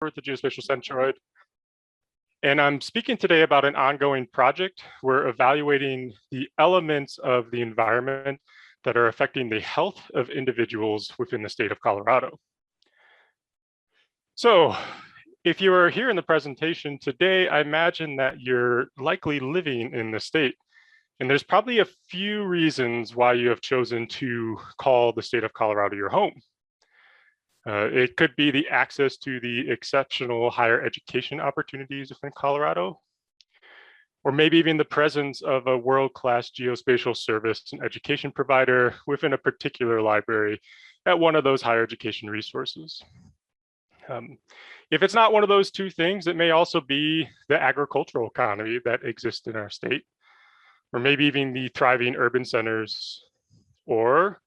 with the Geospatial Centroid, and I'm speaking today about an ongoing project. We're evaluating the elements of the environment that are affecting the health of individuals within the state of Colorado. So, if you are here in the presentation today, I imagine that you're likely living in the state. And there's probably a few reasons why you have chosen to call the state of Colorado your home. It could be the access to the exceptional higher education opportunities within Colorado, or maybe even the presence of a world-class geospatial service and education provider within a particular library at one of those higher education resources. If it's not one of those two things, it may also be the agricultural economy that exists in our state, or maybe even the thriving urban centers, or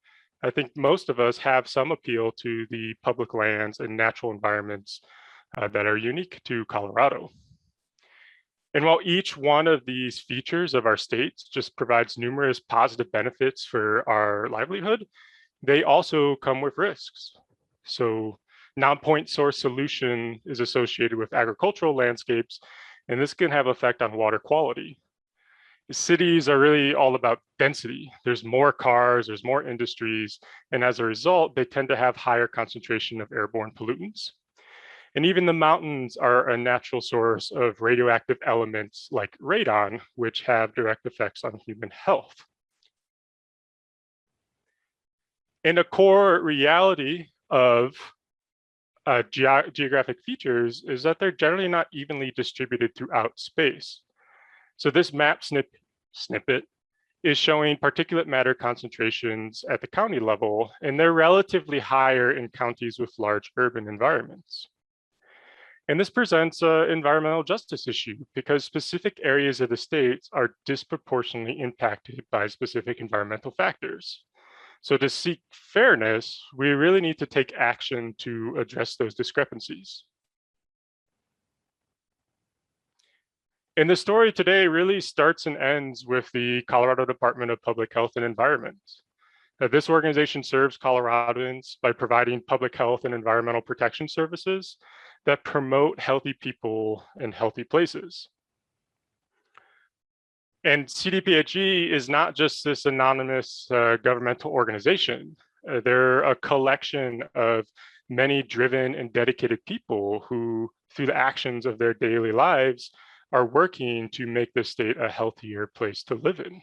I think most of us have some appeal to the public lands and natural environments that are unique to Colorado. And while each one of these features of our states just provides numerous positive benefits for our livelihood, they also come with risks. So non-point source solution is associated with agricultural landscapes, and this can have effect on water quality. Cities are really all about density. There's more cars, there's more industries, and as a result, they tend to have higher concentration of airborne pollutants. And even the mountains are a natural source of radioactive elements like radon, which have direct effects on human health. And a core reality of geographic features is that they're generally not evenly distributed throughout space. So this map snippet is showing particulate matter concentrations at the county level, and they're relatively higher in counties with large urban environments. And this presents an environmental justice issue because specific areas of the states are disproportionately impacted by specific environmental factors. So to seek fairness, we really need to take action to address those discrepancies. And the story today really starts and ends with the Colorado Department of Public Health and Environment. This organization serves Coloradans by providing public health and environmental protection services that promote healthy people and healthy places. And CDPHE is not just this anonymous governmental organization. They're a collection of many driven and dedicated people who, through the actions of their daily lives, are working to make the state a healthier place to live in.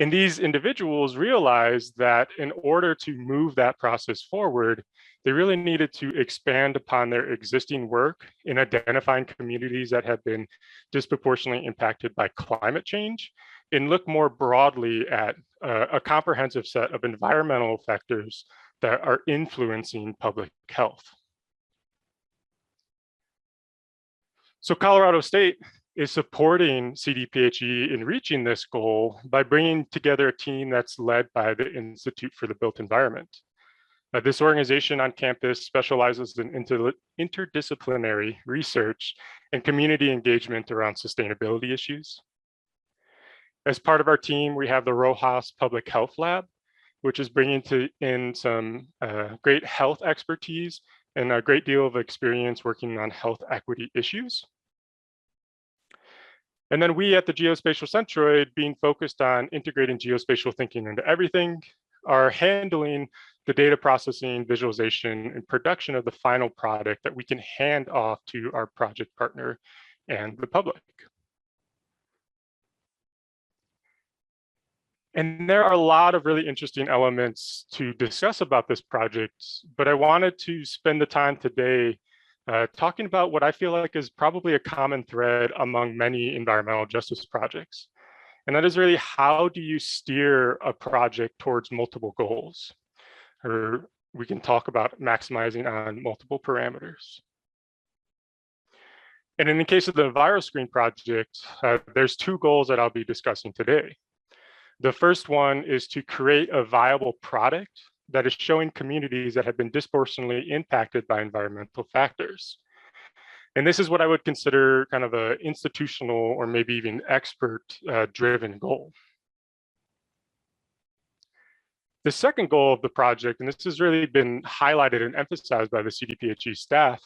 And these individuals realized that in order to move that process forward, they really needed to expand upon their existing work in identifying communities that have been disproportionately impacted by climate change and look more broadly at a comprehensive set of environmental factors that are influencing public health. So Colorado State is supporting CDPHE in reaching this goal by bringing together a team that's led by the Institute for the Built Environment. This organization on campus specializes in interdisciplinary research and community engagement around sustainability issues. As part of our team, we have the Rojas Public Health Lab, which is bringing in some great health expertise and a great deal of experience working on health equity issues. And then we at the Geospatial Centroid, being focused on integrating geospatial thinking into everything, are handling the data processing, visualization, and production of the final product that we can hand off to our project partner and the public. And there are a lot of really interesting elements to discuss about this project, but I wanted to spend the time today talking about what I feel like is probably a common thread among many environmental justice projects. And that is really, how do you steer a project towards multiple goals? Or we can talk about maximizing on multiple parameters. And in the case of the EnviroScreen project, there's two goals that I'll be discussing today. The first one is to create a viable product that is showing communities that have been disproportionately impacted by environmental factors. And this is what I would consider kind of an institutional or maybe even expert driven goal. The second goal of the project, and this has really been highlighted and emphasized by the CDPHE staff,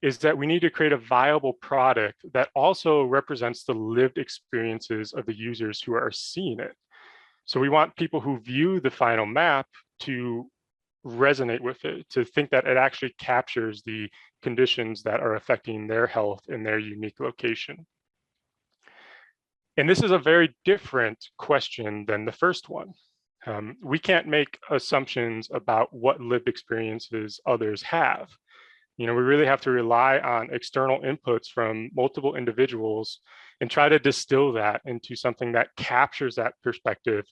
is that we need to create a viable product that also represents the lived experiences of the users who are seeing it. So we want people who view the final map to resonate with it, to think that it actually captures the conditions that are affecting their health in their unique location. And this is a very different question than the first one. We can't make assumptions about what lived experiences others have. We really have to rely on external inputs from multiple individuals and try to distill that into something that captures that perspective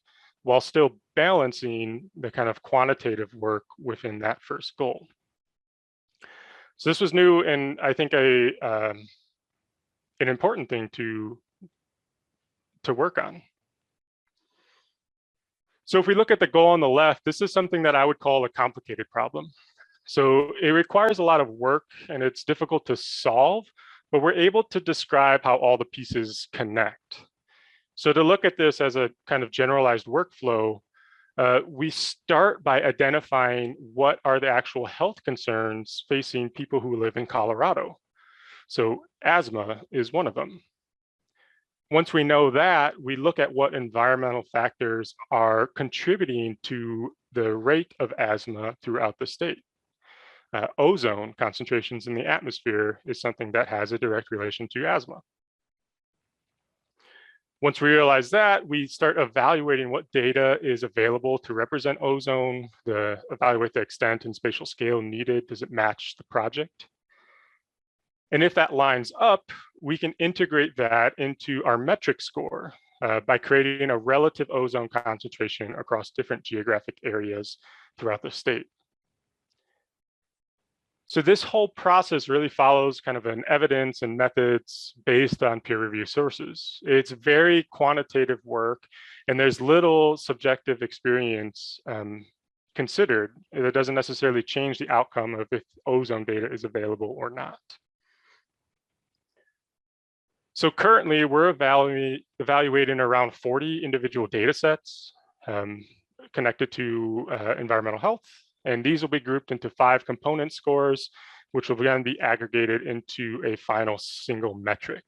while still balancing the kind of quantitative work within that first goal. So this was new, and I think an important thing to work on. So if we look at the goal on the left, this is something that I would call a complicated problem. So it requires a lot of work and it's difficult to solve, but we're able to describe how all the pieces connect. So to look at this as a kind of generalized workflow, we start by identifying what are the actual health concerns facing people who live in Colorado. So asthma is one of them. Once we know that, we look at what environmental factors are contributing to the rate of asthma throughout the state. Ozone concentrations in the atmosphere is something that has a direct relation to asthma. Once we realize that, we start evaluating what data is available to represent ozone, evaluate the extent and spatial scale needed. Does it match the project? And if that lines up, we can integrate that into our metric score by creating a relative ozone concentration across different geographic areas throughout the state. So this whole process really follows kind of an evidence and methods based on peer review sources. It's very quantitative work, and there's little subjective experience considered. It doesn't necessarily change the outcome of if ozone data is available or not. So currently we're evaluating around 40 individual data sets connected to environmental health. And these will be grouped into 5 component scores, which will then be aggregated into a final single metric.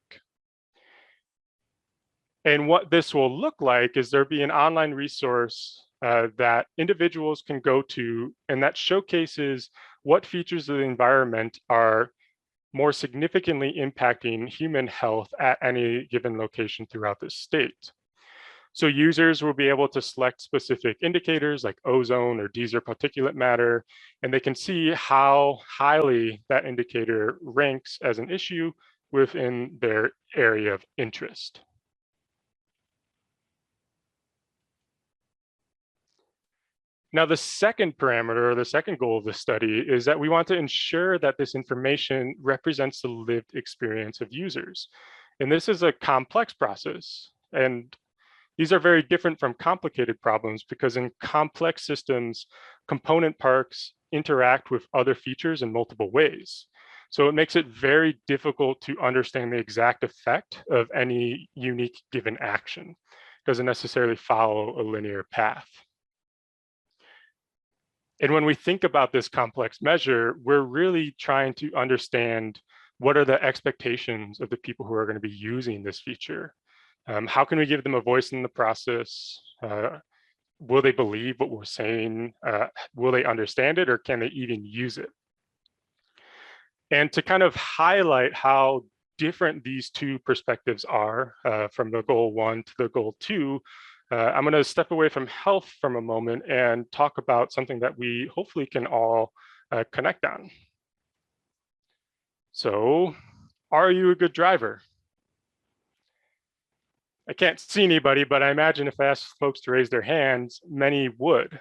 And what this will look like is there'll be an online resource that individuals can go to, and that showcases what features of the environment are more significantly impacting human health at any given location throughout the state. So users will be able to select specific indicators like ozone or diesel particulate matter, and they can see how highly that indicator ranks as an issue within their area of interest. Now, the second parameter, or the second goal of the study, is that we want to ensure that this information represents the lived experience of users. And this is a complex process. And these are very different from complicated problems because in complex systems, component parts interact with other features in multiple ways. So it makes it very difficult to understand the exact effect of any unique given action. It doesn't necessarily follow a linear path. And when we think about this complex measure, we're really trying to understand what are the expectations of the people who are going to be using this feature. How can we give them a voice in the process? Will they believe what we're saying? Will they understand it, or can they even use it? And to kind of highlight how different these two perspectives are from the goal 1 to the goal 2, I'm going to step away from health from a moment and talk about something that we hopefully can all connect on. So, are you a good driver? I can't see anybody, but I imagine if I asked folks to raise their hands, many would.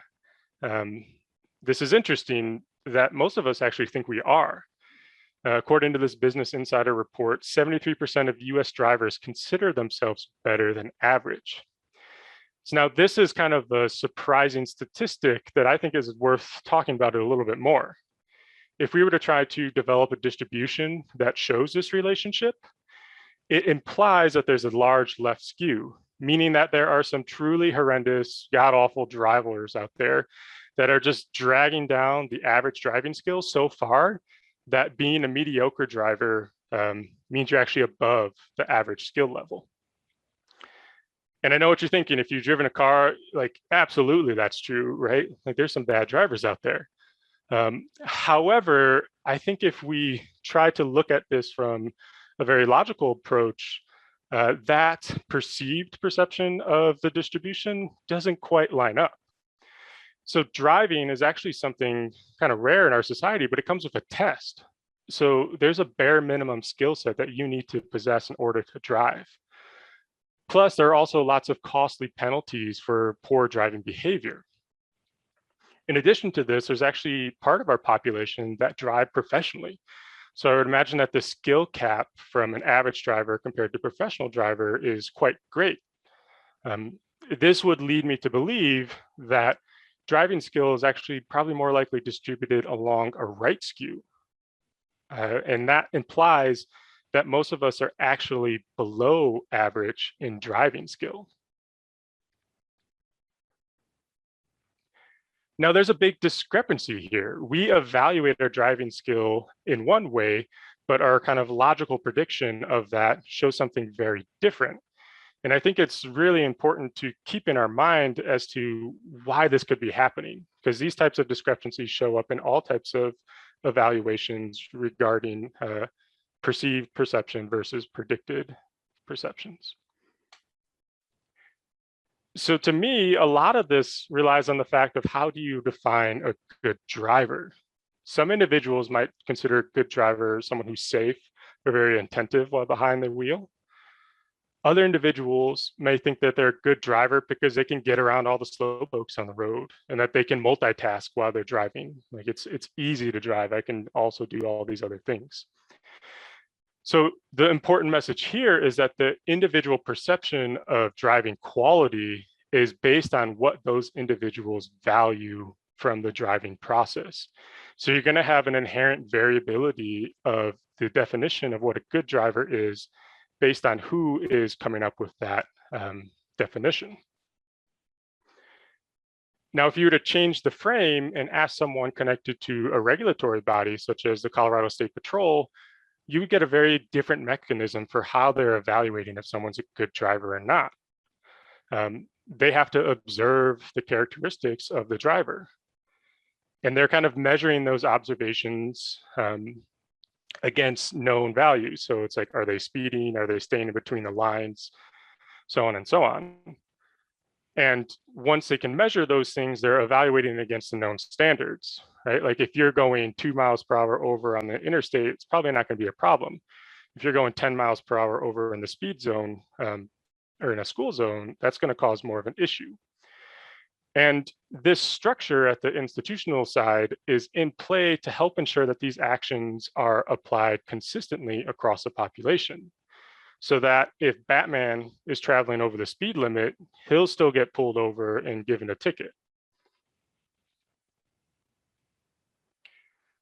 This is interesting that most of us actually think we are. According to this Business Insider report, 73% of US drivers consider themselves better than average. So now this is kind of a surprising statistic that I think is worth talking about it a little bit more. If we were to try to develop a distribution that shows this relationship, it implies that there's a large left skew. meaning that there are some truly horrendous, god-awful drivers out there that are just dragging down the average driving skills so far that being a mediocre driver means you're actually above the average skill level. And I know what you're thinking. If you've driven a car, like, absolutely, that's true, right? Like, there's some bad drivers out there. However, I think if we try to look at this from a very logical approach, that perceived perception of the distribution doesn't quite line up. So driving is actually something kind of rare in our society, but it comes with a test. So there's a bare minimum skill set that you need to possess in order to drive. Plus, there are also lots of costly penalties for poor driving behavior. In addition to this, there's actually part of our population that drive professionally. So I would imagine that the skill cap from an average driver compared to professional driver is quite great. This would lead me to believe that driving skill is actually probably more likely distributed along a right skew. And that implies that most of us are actually below average in driving skill. Now, there's a big discrepancy here. We evaluate our driving skill in one way, but our kind of logical prediction of that shows something very different. And I think it's really important to keep in our mind as to why this could be happening, because these types of discrepancies show up in all types of evaluations regarding perceived perception versus predicted perceptions. So to me, a lot of this relies on the fact of how do you define a good driver? Some individuals might consider a good driver someone who's safe or very attentive while behind the wheel. Other individuals may think that they're a good driver because they can get around all the slow folks on the road and that they can multitask while they're driving. Like, it's easy to drive. I can also do all these other things. So the important message here is that the individual perception of driving quality is based on what those individuals value from the driving process. So you're going to have an inherent variability of the definition of what a good driver is based on who is coming up with that definition. Now, if you were to change the frame and ask someone connected to a regulatory body, such as the Colorado State Patrol, you would get a very different mechanism for how they're evaluating if someone's a good driver or not. They have to observe the characteristics of the driver. And they're kind of measuring those observations against known values. So it's like, are they speeding? Are they staying in between the lines? So on and so on. And once they can measure those things, they're evaluating against the known standards, right? Like, if you're going 2 miles per hour over on the interstate, it's probably not going to be a problem. If you're going 10 miles per hour over in the speed zone or in a school zone, that's going to cause more of an issue. And this structure at the institutional side is in play to help ensure that these actions are applied consistently across the population, so that if Batman is traveling over the speed limit, he'll still get pulled over and given a ticket.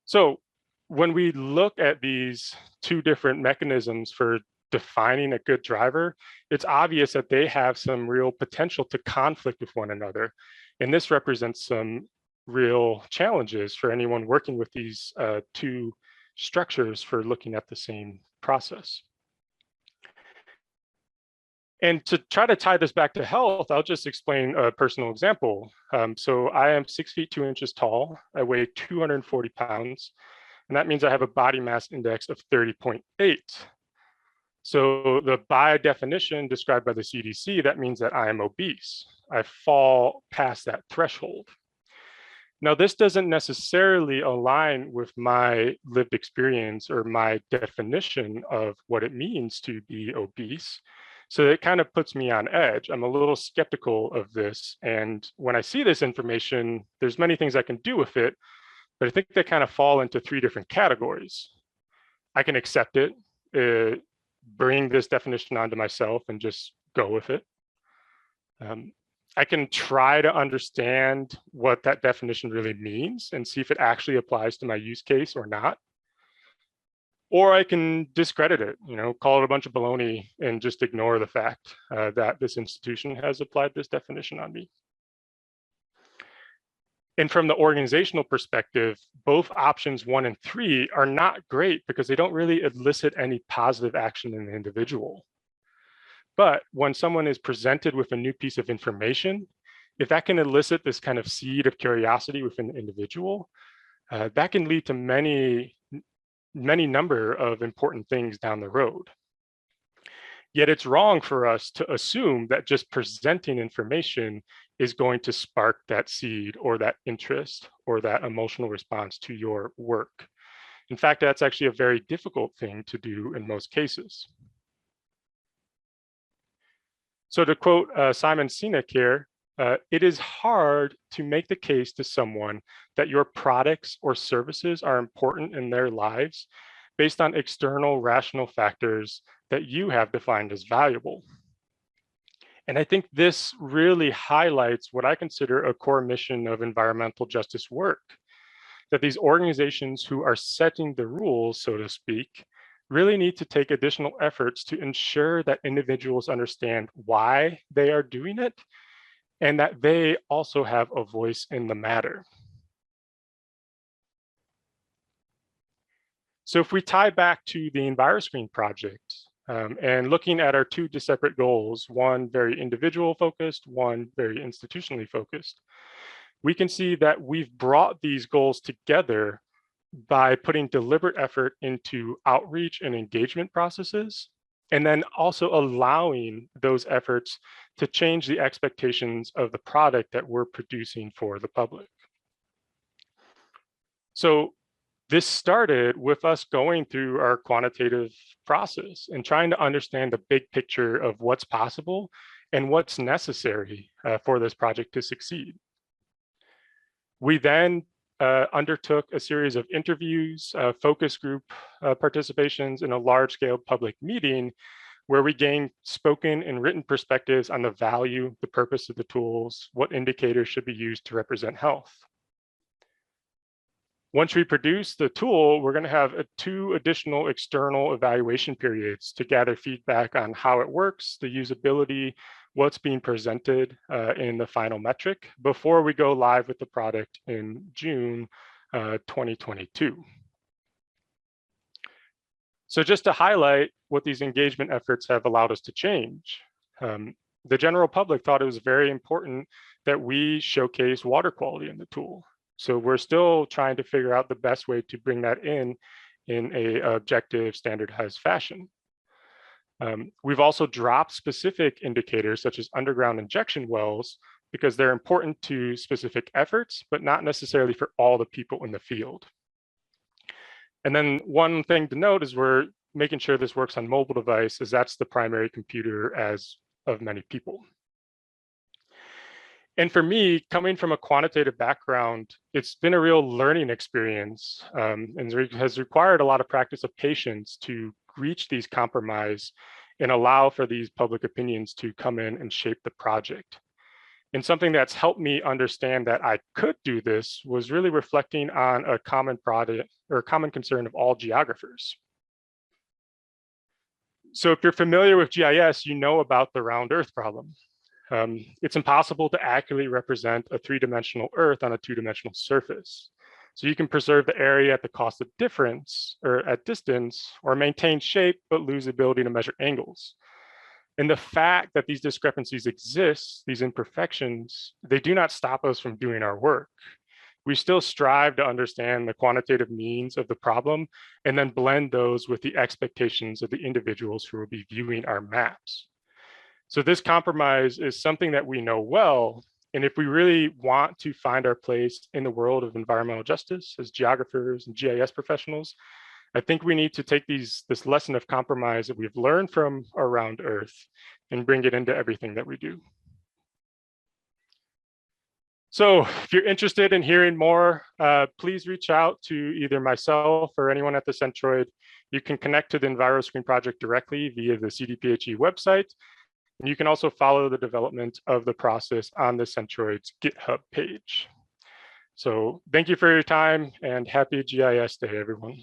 So when we look at these two different mechanisms for defining a good driver, it's obvious that they have some real potential to conflict with one another. And this represents some real challenges for anyone working with these two structures for looking at the same process. And to try to tie this back to health, I'll just explain a personal example. So I am 6 feet 2 inches tall. I weigh 240 pounds. And that means I have a body mass index of 30.8. So by definition described by the CDC, that means that I am obese. I fall past that threshold. Now, this doesn't necessarily align with my lived experience or my definition of what it means to be obese. So it kind of puts me on edge. I'm a little skeptical of this. And when I see this information, there's many things I can do with it, but I think they kind of fall into 3 different categories. I can accept it, bring this definition onto myself and just go with it. I can try to understand what that definition really means and see if it actually applies to my use case or not. Or I can discredit it, call it a bunch of baloney and just ignore the fact that this institution has applied this definition on me. And from the organizational perspective, both options 1 and 3 are not great because they don't really elicit any positive action in the individual. But when someone is presented with a new piece of information, if that can elicit this kind of seed of curiosity within the individual, that can lead to many number of important things down the road. Yet it's wrong for us to assume that just presenting information is going to spark that seed or that interest or that emotional response to your work. In fact, that's actually a very difficult thing to do in most cases. So to quote Simon Sinek here, it is hard to make the case to someone that your products or services are important in their lives based on external rational factors that you have defined as valuable. And I think this really highlights what I consider a core mission of environmental justice work, that these organizations who are setting the rules, so to speak, really need to take additional efforts to ensure that individuals understand why they are doing it and that they also have a voice in the matter. So if we tie back to the EnviroScreen project and looking at our 2 separate goals, one very individual focused, one very institutionally focused, we can see that we've brought these goals together by putting deliberate effort into outreach and engagement processes, and then also allowing those efforts to change the expectations of the product that we're producing for the public. So this started with us going through our quantitative process and trying to understand the big picture of what's possible and what's necessary for this project to succeed. We then undertook a series of interviews, focus group participations in a large-scale public meeting where we gained spoken and written perspectives on the value, the purpose of the tools, what indicators should be used to represent health. Once we produce the tool, we're going to have 2 additional external evaluation periods to gather feedback on how it works, the usability, what's being presented in the final metric before we go live with the product in June 2022. So just to highlight what these engagement efforts have allowed us to change, the general public thought it was very important that we showcase water quality in the tool. So we're still trying to figure out the best way to bring that in a objective, standardized fashion. We've also dropped specific indicators such as underground injection wells because they're important to specific efforts, but not necessarily for all the people in the field. And then one thing to note is we're making sure this works on mobile device, as that's the primary computer as of many people. And for me, coming from a quantitative background, it's been a real learning experience and has required a lot of practice of patience to reach these compromise and allow for these public opinions to come in and shape the project. And something that's helped me understand that I could do this was really reflecting on a common product or common concern of all geographers. So if you're familiar with GIS, you know about the round Earth problem. It's impossible to accurately represent a 3-dimensional Earth on a 2-dimensional surface. So you can preserve the area at the cost of difference or at distance, or maintain shape, but lose the ability to measure angles. And the fact that these discrepancies exist, these imperfections, they do not stop us from doing our work. We still strive to understand the quantitative means of the problem and then blend those with the expectations of the individuals who will be viewing our maps. So this compromise is something that we know well. And if we really want to find our place in the world of environmental justice as geographers and GIS professionals, I think we need to take this lesson of compromise that we've learned from around Earth and bring it into everything that we do. So if you're interested in hearing more, please reach out to either myself or anyone at the Centroid. You can connect to the EnviroScreen project directly via the CDPHE website. And you can also follow the development of the process on the Centroid's GitHub page. So thank you for your time and happy GIS Day, everyone.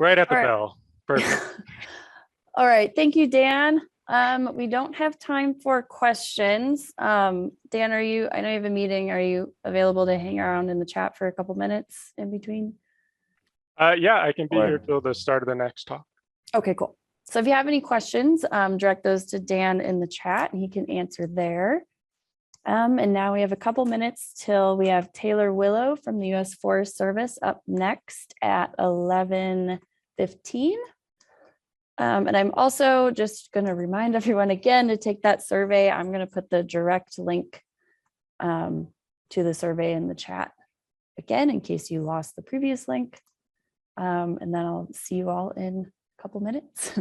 Right at the All right. bell. Perfect. All right, thank you, Dan. We don't have time for questions. Dan, I know you have a meeting. Are you available to hang around in the chat for a couple minutes in between? Yeah, I can be Or- here till the start of the next talk. Okay, cool. So if you have any questions, direct those to Dan in the chat and he can answer there. And now we have a couple minutes till we have Taylor Willow from the U.S. Forest Service up next at 11:15. And I'm also just going to remind everyone again to take that survey. I'm going to put the direct link to the survey in the chat again, in case you lost the previous link. And then I'll see you all in a couple minutes.